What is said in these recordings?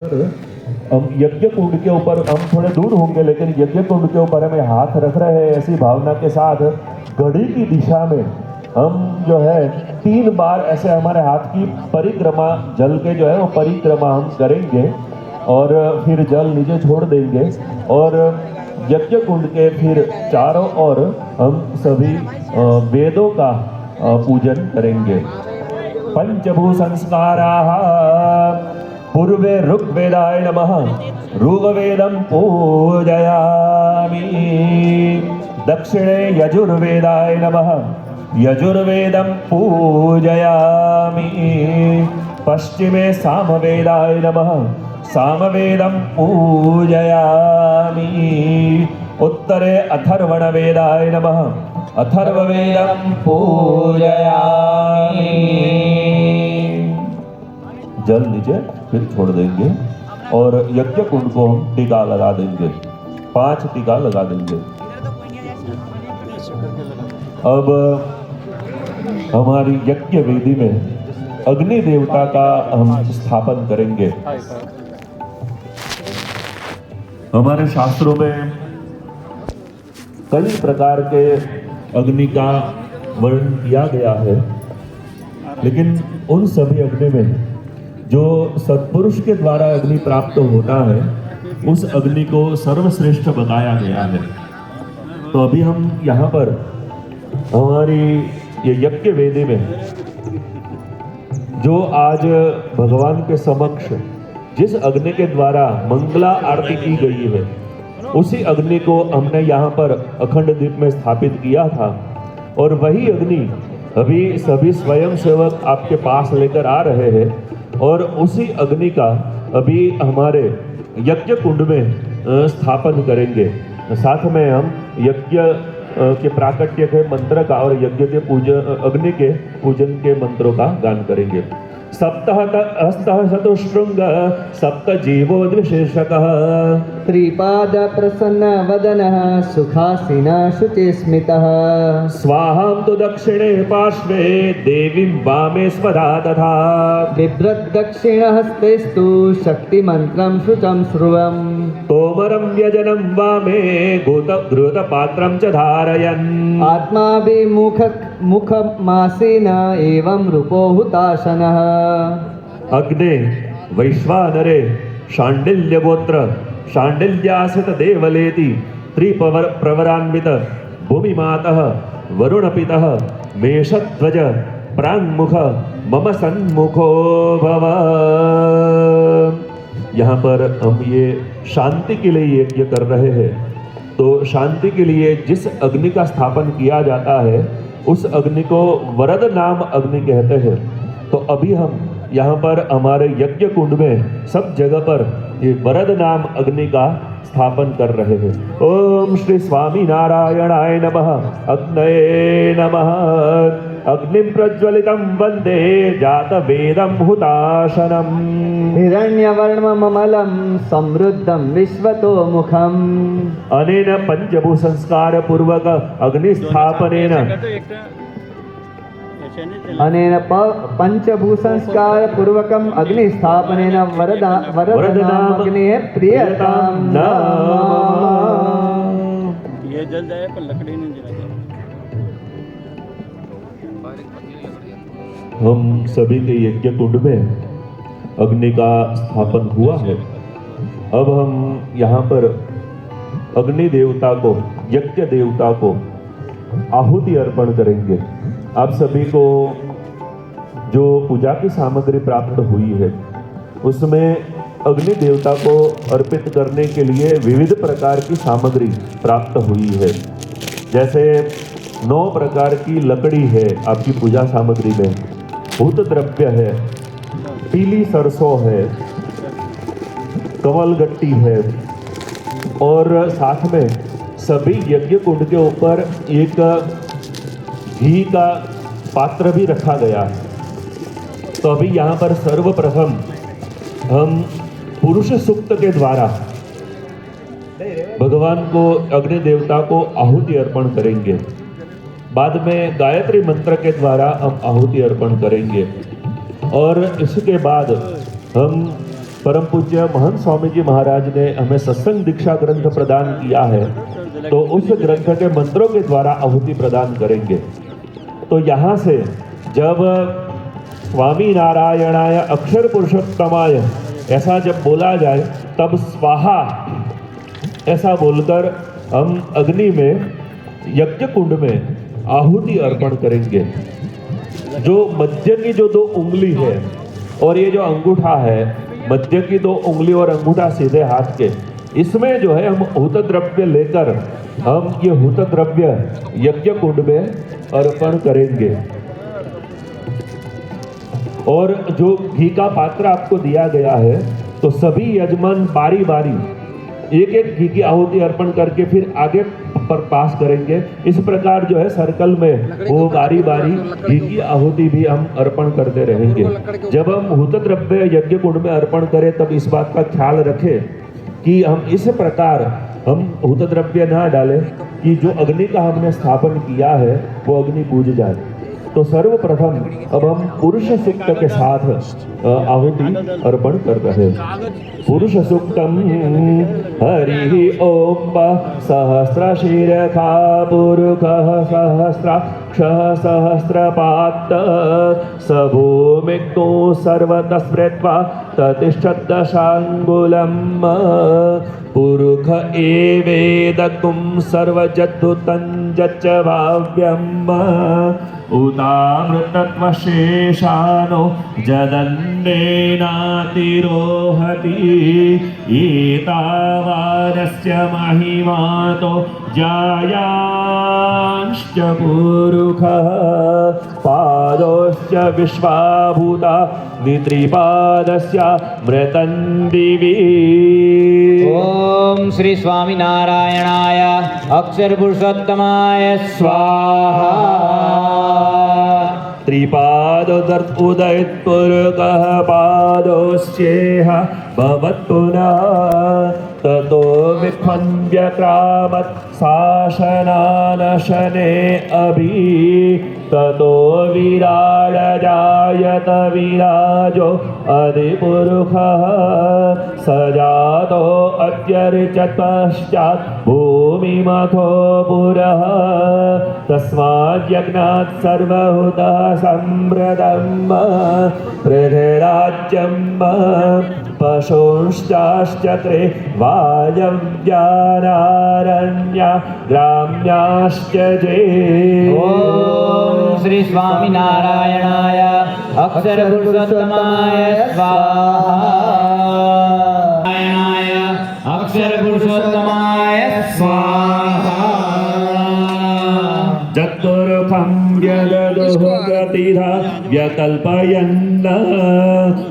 हम यज्ञ कुंड के ऊपर हम थोड़े दूर होंगे, लेकिन यज्ञ कुंड के ऊपर हमें हाथ रख रहे हैं ऐसी भावना के साथ घड़ी की दिशा में हम जो है 3 बार ऐसे हमारे हाथ की परिक्रमा, जल के जो है वो परिक्रमा हम करेंगे और फिर जल नीचे छोड़ देंगे और यज्ञ कुंड के फिर चारों ओर हम सभी वेदों का पूजन करेंगे। पंचभू संस्काराः पूर्वे ऋग्वेदाय नमः ऋग्वेदं पूजयामि, दक्षिणे यजुर्वेदाय नमः यजुर्वेदं पूजयामि, पश्चिमे सामवेदाय नमः सामवेदं पूजयामि, उत्तरे अथर्वणवेदाय नमः अथर्ववेदं पूजयामि। जल नीचे फिर छोड़ देंगे और यज्ञ कुंड को हम टीका लगा देंगे, 5 टीका लगा देंगे। अब हमारी यज्ञ वेदी में अग्नि देवता का हम स्थापन करेंगे। हमारे शास्त्रों में कई प्रकार के अग्नि का वर्णन किया गया है, लेकिन उन सभी अग्नि में जो सत्पुरुष के द्वारा अग्नि प्राप्त होता है उस अग्नि को सर्वश्रेष्ठ बताया गया है। तो अभी हम यहाँ पर हमारी ये यज्ञ वेदी में जो आज भगवान के समक्ष जिस अग्नि के द्वारा मंगला आरती की गई है उसी अग्नि को हमने यहाँ पर अखंड दीप में स्थापित किया था और वही अग्नि अभी सभी स्वयं सेवक आपके पास लेकर आ रहे हैं और उसी अग्नि का अभी हमारे यज्ञ कुंड में स्थापन करेंगे। साथ में हम यज्ञ के प्राकट्य के मंत्र का और यज्ञ के पूजन अग्नि के पूजन के मंत्रों का गान करेंगे। सप्तः हस्तः चतुश्रृंग सप्त जीवो द्विशीर्षकः त्रिपाद प्रसन्न वदनः सुखासीना शुचिस्मितः स्वाहां तु दक्षिणे पार्श्वे देवीं वामे स्वधा तथा बिभ्रत् दक्षिणहस्तेस्तु शक्तिमन्त्रं शुचं श्रुवम् तोमरं व्यजनं वामे घृतपात्रं च धारयन् आत्माभिमुखमासीन एवं रूपो हुताशनः अग्ने वैश्वानरे शाण्डिल्य गोत्र शाण्डिल्यासित देवलेति त्रिप्रवरान्वित भूमिमातः वरुणपितः मेषध्वज प्राङ्मुख मम सन्मुखो भव। यहाँ पर हम ये शांति के लिए यज्ञ कर रहे हैं, तो शांति के लिए जिस अग्नि का स्थापन किया जाता है उस अग्नि को वरद नाम अग्नि कहते हैं। तो अभी हम यहाँ पर हमारे यज्ञ कुंड में सब जगह पर ये वरद नाम अग्नि का स्थापन कर रहे हैं। ओम श्री स्वामी नारायणाय नमः अग्नये नमः अग्निं प्रज्वलितं वन्दे जातवेदं हुताशनम् हिरण्यवर्णममलं समृद्धं विश्वतोमुखम् अनेन पंचभू संस्कार पूर्वक अग्निस्थापनेन पंचभूसंस्कार पूर्वकम अग्निस्थापनेन वरदनामग्नेः प्रियतां नमः। ये जल जाए पर लकड़ी नहीं जलाते। हम सभी के यज्ञ कुंड में अग्नि का स्थापन हुआ है। अब हम यहाँ पर अग्नि देवता को, यज्ञ देवता को आहुति अर्पण करेंगे। आप सभी को जो पूजा की सामग्री प्राप्त हुई है उसमें अग्नि देवता को अर्पित करने के लिए विविध प्रकार की सामग्री प्राप्त हुई है। जैसे 9 प्रकार की लकड़ी है आपकी पूजा सामग्री में, भूत द्रव्य है, पीली सरसों है, कमल गट्टी है और साथ में सभी यज्ञ कुंड के ऊपर एक घी का पात्र भी रखा गया। तो अभी यहाँ पर सर्वप्रथम हम पुरुष सूक्त के द्वारा भगवान को, अग्नि देवता को आहुति अर्पण करेंगे। बाद में गायत्री मंत्र के द्वारा हम आहुति अर्पण करेंगे और इसके बाद हम परम पूज्य महंत स्वामी जी महाराज ने हमें सत्संग दीक्षा ग्रंथ प्रदान किया है, तो उस ग्रंथ के मंत्रों के द्वारा आहुति प्रदान करेंगे। तो यहाँ से जब स्वामी नारायणाय अक्षर पुरुषोत्तमाय ऐसा जब बोला जाए, तब स्वाहा ऐसा बोलकर हम अग्नि में, यज्ञ कुंड में आहुति अर्पण करेंगे। जो मध्य की जो 2 उंगली है और ये जो अंगूठा है, मध्य की 2 उंगली और अंगूठा सीधे हाथ के, इसमें जो है हम हुत द्रव्य लेकर हम ये हुत द्रव्य यज्ञ कुंड में अर्पण करेंगे। और जो घी का पात्र आपको दिया गया है, तो सभी यजमान बारी बारी एक एक घी की आहुति अर्पण करके फिर आगे पर पास करेंगे। इस प्रकार जो है सर्कल में वो बारी बारी घी की आहुति भी हम अर्पण करते रहेंगे। जब हम हुत द्रव्य यज्ञ कुंड में अर्पण करें, तब इस बात का ख्याल रखें कि हम इस प्रकार हम हुत द्रव्य ना डालें कि जो अग्नि का हमने स्थापन किया है वो अग्नि पूज जाए। तो सर्वप्रथम अब हम पुरुष सूक्त के साथ आहुति अर्पण कर रहे हैं। पुरुष सूक्तम हरि ओम सहस्रशीर्षा पुरुषः सहस्राक्षः सहस्रपात् स भूमिको सर्वतः स्मृत्वा ततिष्ठदशाङ्गुलम् पुरुष एवेदकुं सर्वजद्धुतं जच्च भाव्यम् उदामृतत्वशेषानो जदन्नेनातिरोहति एतावानस्य महिमातो जायांश्च पुरुषः पादोश्च विश्वाभूता नित्रिपादस्य मृतं दिवि। ओम श्री स्वामी नारायणाय अक्षर पुरुषोत्तमाय स्वाहा। त्रिपादोदर्पुदयत् पुरुषः पादोश्चेह भवत्पुनः ततो विखण्ड्यक्रामत् शासनानशने अभि ततो विराजजायत विराजो अधिपुरुषः सजातो अत्यर्चत् पश्चात् भूमिमथो पुरः तस्माद्यज्ञात् सर्वहुतः सम्प्रदम् पृथिराज्यं पशुंश्चाश्चक्रे वायव्यानारण्या ग्राम्याश्च जे। ओम श्री स्वामी नारायणाय अक्षर पुरुषोत्तमाय स्वाहा। नारायणाय अक्षर पुरुषोत्तमाय स्वाहा। चतुर्थं व्यददुर्गतिधा व्यकल्पयन्न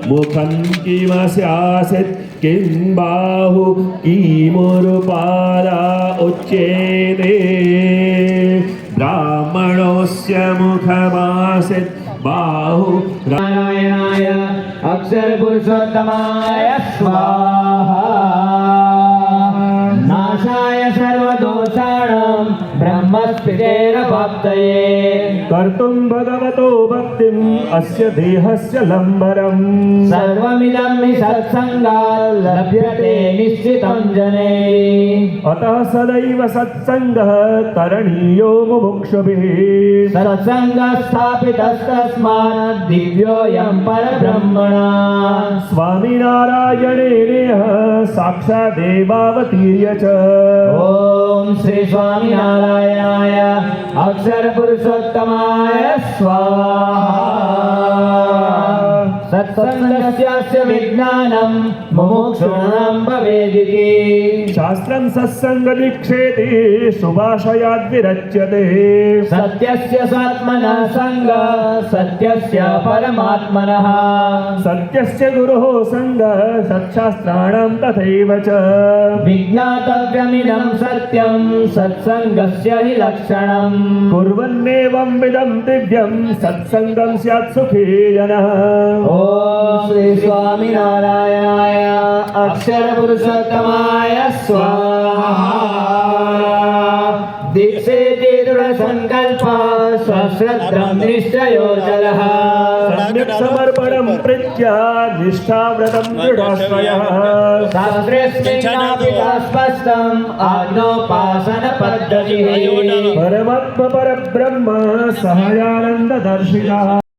मुखं किमस्यासित् किं बाहु किमुरुपादा उच्येते ब्राह्मणोऽस्य मुखमासीत् बाहु। नारायणाय अक्षर पुरुषोत्तमाय स्वाहा। नाशाय सर्वदोषाणां ब्रह्मस्फितेरप्राप्तये कर्तुं भगवतो भक्तिम् अस्य देहस्य लम्बरम् सर्वमिदं हि सत्सङ्गात् लभ्यते निश्चितं जनैः। अतः सदैव सत्सङ्गः करणीयो मुमुक्षुभिः। सत्सङ्गः स्थापितस्तस्मात् दिव्योऽयं परब्रह्मणा। स्वामिनारायणेनेह साक्षादेवावतीर्य च। ओम श्री स्वामी नारायणाय अक्षर पुरुषोत्तमाय स्वाहा। सत्सङ्गस्य विज्ञानं मुमुक्षूणां भवेदिति। शास्त्रं सत्सङ्गदीक्षेति शुभाशयाद्विरच्यते। सत्यस्य स्वात्मनः सङ्गः सत्यस्य परमात्मनः। सत्यस्य गुरोः सङ्गः सत्शास्त्राणां तथैव च। विज्ञातव्यमिदं सत्यं सत्सङ्गस्य हि लक्षणम्। कुर्वन्नेवं विदं दिव्यं सत्सङ्गं स्यात् सुखी जनः। ओम श्री स्वामी नारायणाय अक्षर पुरुषोत्तमाय स्वाहा। दीक्षेति दृढ़ संकल्प सश्रद्धं निश्चयो जलः। सम्यक् समर्पणं प्रीत्या निष्ठाव्रतं दृढाश्रयः शास्त्रेऽस्मिन्नापिता स्पष्टम् आज्ञोपासनपद्धतिः परमात्म परब्रह्म सहजानन्ददर्शिनः